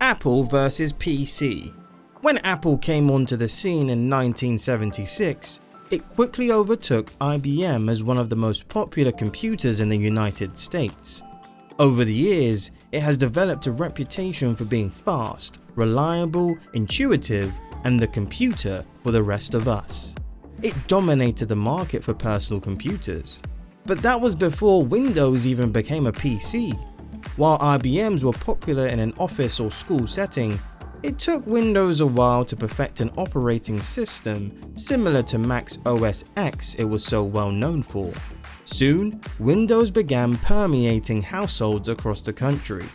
Apple versus PC. When Apple came onto the scene in 1976, it quickly overtook IBM as one of the most popular computers in the United States. Over the years, it has developed a reputation for being fast, reliable, intuitive, and the computer for the rest of us. It dominated the market for personal computers. But that was before Windows even became a PC. While IBM's were popular in an office or school setting, it took Windows a while to perfect an operating system similar to Mac's OS X it was so well known for. Soon, Windows began permeating households across the country.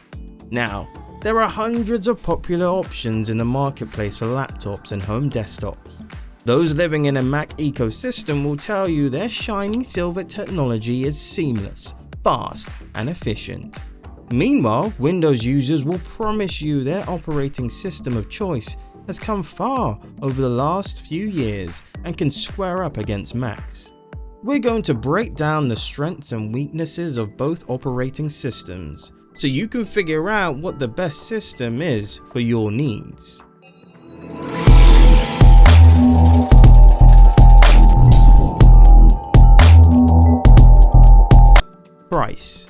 Now, there are hundreds of popular options in the marketplace for laptops and home desktops. Those living in a Mac ecosystem will tell you their shiny silver technology is seamless, fast, and efficient. Meanwhile, Windows users will promise you their operating system of choice has come far over the last few years and can square up against Macs. We're going to break down the strengths and weaknesses of both operating systems so you can figure out what the best system is for your needs. Price.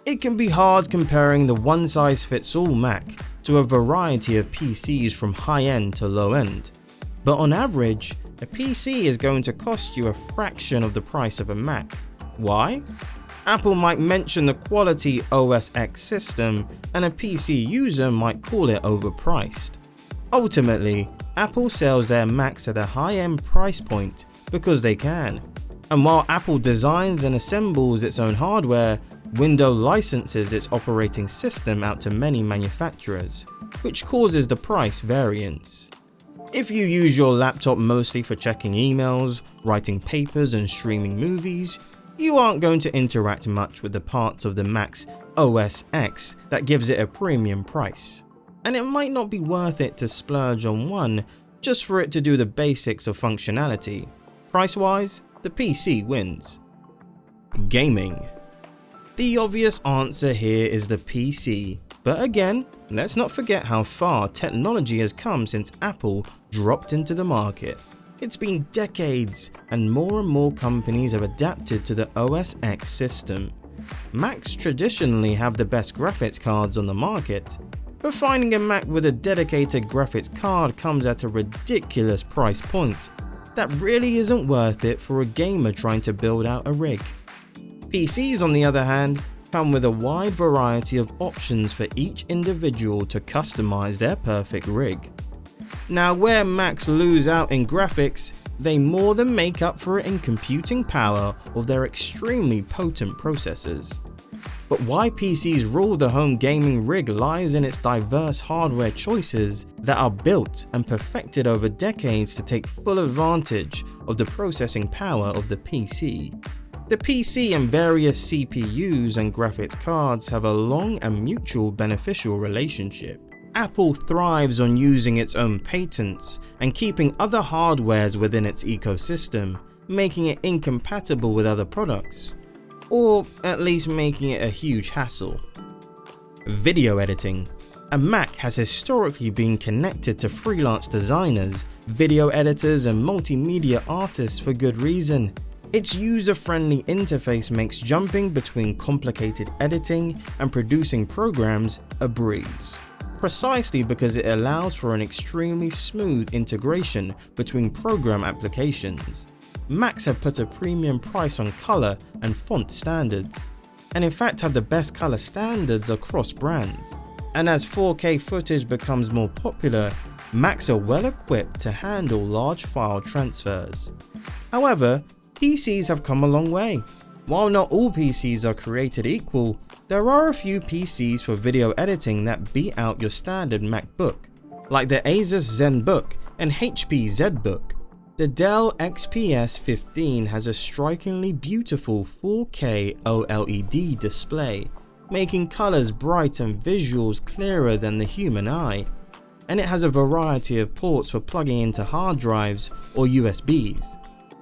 It can be hard comparing the one-size-fits-all Mac to a variety of PCs from high-end to low-end. But on average, a PC is going to cost you a fraction of the price of a Mac. Why? Apple might mention the quality OS X system, and a PC user might call it overpriced. Ultimately, Apple sells their Macs at a high-end price point because they can. And while Apple designs and assembles its own hardware, Windows licenses its operating system out to many manufacturers, which causes the price variance. If you use your laptop mostly for checking emails, writing papers, and streaming movies, you aren't going to interact much with the parts of the Mac's OS X that gives it a premium price. And it might not be worth it to splurge on one just for it to do the basics of functionality. Price-wise, the PC wins. Gaming. The obvious answer here is the PC, but again, let's not forget how far technology has come since Apple dropped into the market. It's been decades, and more companies have adapted to the OS X system. Macs traditionally have the best graphics cards on the market, but finding a Mac with a dedicated graphics card comes at a ridiculous price point that really isn't worth it for a gamer trying to build out a rig. PCs, on the other hand, come with a wide variety of options for each individual to customize their perfect rig. Now, where Macs lose out in graphics, they more than make up for it in computing power of their extremely potent processors. But why PCs rule the home gaming rig lies in its diverse hardware choices that are built and perfected over decades to take full advantage of the processing power of the PC. The PC and various CPUs and graphics cards have a long and mutual beneficial relationship. Apple thrives on using its own patents and keeping other hardwares within its ecosystem, making it incompatible with other products, or at least making it a huge hassle. Video editing. A Mac has historically been connected to freelance designers, video editors, and multimedia artists for good reason. Its user-friendly interface makes jumping between complicated editing and producing programs a breeze, precisely because it allows for an extremely smooth integration between program applications. Macs have put a premium price on color and font standards, and in fact have the best color standards across brands. And as 4K footage becomes more popular, Macs are well equipped to handle large file transfers. However, PCs have come a long way. While not all PCs are created equal, there are a few PCs for video editing that beat out your standard MacBook, like the Asus ZenBook and HP ZBook. The Dell XPS 15 has a strikingly beautiful 4K OLED display, making colors bright and visuals clearer than the human eye. And it has a variety of ports for plugging into hard drives or USBs.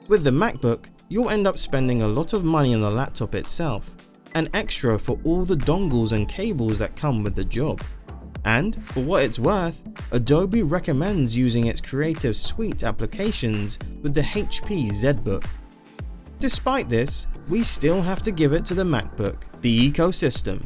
With the MacBook, you'll end up spending a lot of money on the laptop itself, and extra for all the dongles and cables that come with the job. And for what it's worth, Adobe recommends using its Creative Suite applications with the HP ZBook. Despite this, we still have to give it to the MacBook, the ecosystem.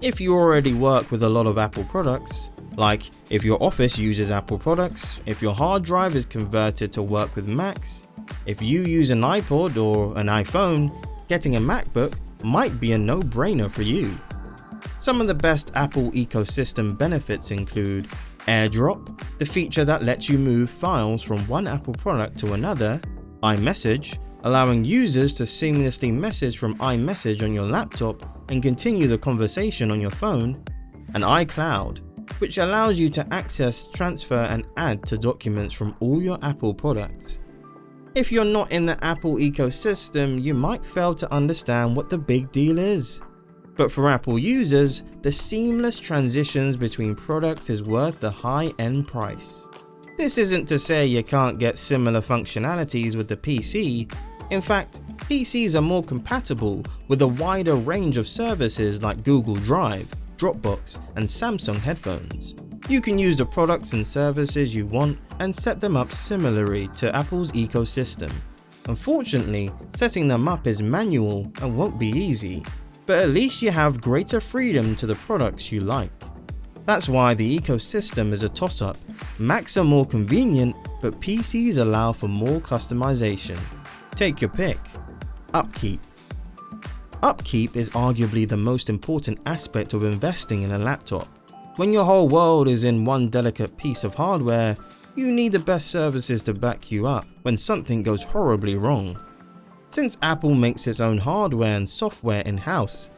If you already work with a lot of Apple products, like if your office uses Apple products, if your hard drive is converted to work with Macs, if you use an iPod or an iPhone, getting a MacBook might be a no-brainer for you. Some of the best Apple ecosystem benefits include AirDrop, the feature that lets you move files from one Apple product to another, iMessage, allowing users to seamlessly message from iMessage on your laptop and continue the conversation on your phone, and iCloud, which allows you to access, transfer, and add to documents from all your Apple products. If you're not in the Apple ecosystem, you might fail to understand what the big deal is. But for Apple users, the seamless transitions between products is worth the high-end price. This isn't to say you can't get similar functionalities with the PC. In fact, PCs are more compatible with a wider range of services like Google Drive, Dropbox, and Samsung headphones. You can use the products and services you want and set them up similarly to Apple's ecosystem. Unfortunately, setting them up is manual and won't be easy, but at least you have greater freedom to the products you like. That's why the ecosystem is a toss-up. Macs are more convenient, but PCs allow for more customization. Take your pick. Upkeep. Upkeep is arguably the most important aspect of investing in a laptop. When your whole world is in one delicate piece of hardware, you need the best services to back you up when something goes horribly wrong. Since Apple makes its own hardware and software in-house,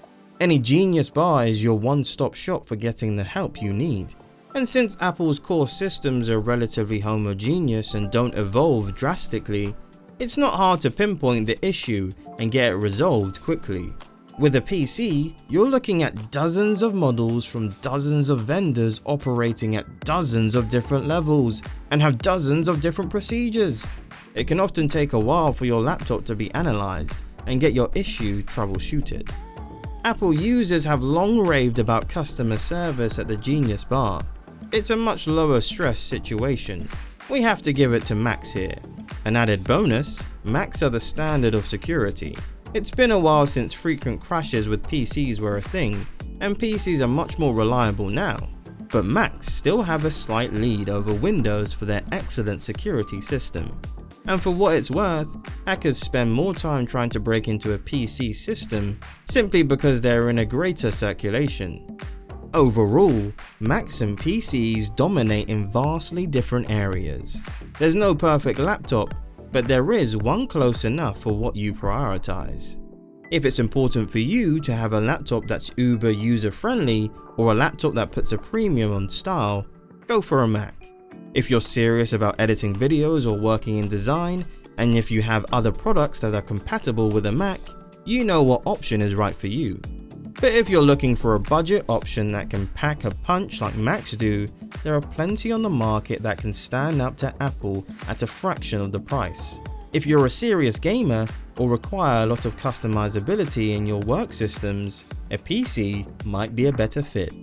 AnyGenius Bar is your one-stop shop for getting the help you need. And since Apple's core systems are relatively homogeneous and don't evolve drastically, it's not hard to pinpoint the issue and get it resolved quickly. With a PC, you're looking at dozens of models from dozens of vendors operating at dozens of different levels and have dozens of different procedures. It can often take a while for your laptop to be analyzed and get your issue troubleshooted. Apple users have long raved about customer service at the Genius Bar. It's a much lower stress situation. We have to give it to Macs here. An added bonus, Macs are the standard of security. It's been a while since frequent crashes with PCs were a thing, and PCs are much more reliable now. But Macs still have a slight lead over Windows for their excellent security system. And for what it's worth, hackers spend more time trying to break into a PC system simply because they're in a greater circulation. Overall, Macs and PCs dominate in vastly different areas. There's no perfect laptop, but there is one close enough for what you prioritize. If it's important for you to have a laptop that's uber user-friendly or a laptop that puts a premium on style, go for a Mac. If you're serious about editing videos or working in design, and if you have other products that are compatible with a Mac, you know what option is right for you. But if you're looking for a budget option that can pack a punch like Macs do, there are plenty on the market that can stand up to Apple at a fraction of the price. If you're a serious gamer or require a lot of customizability in your work systems, a PC might be a better fit.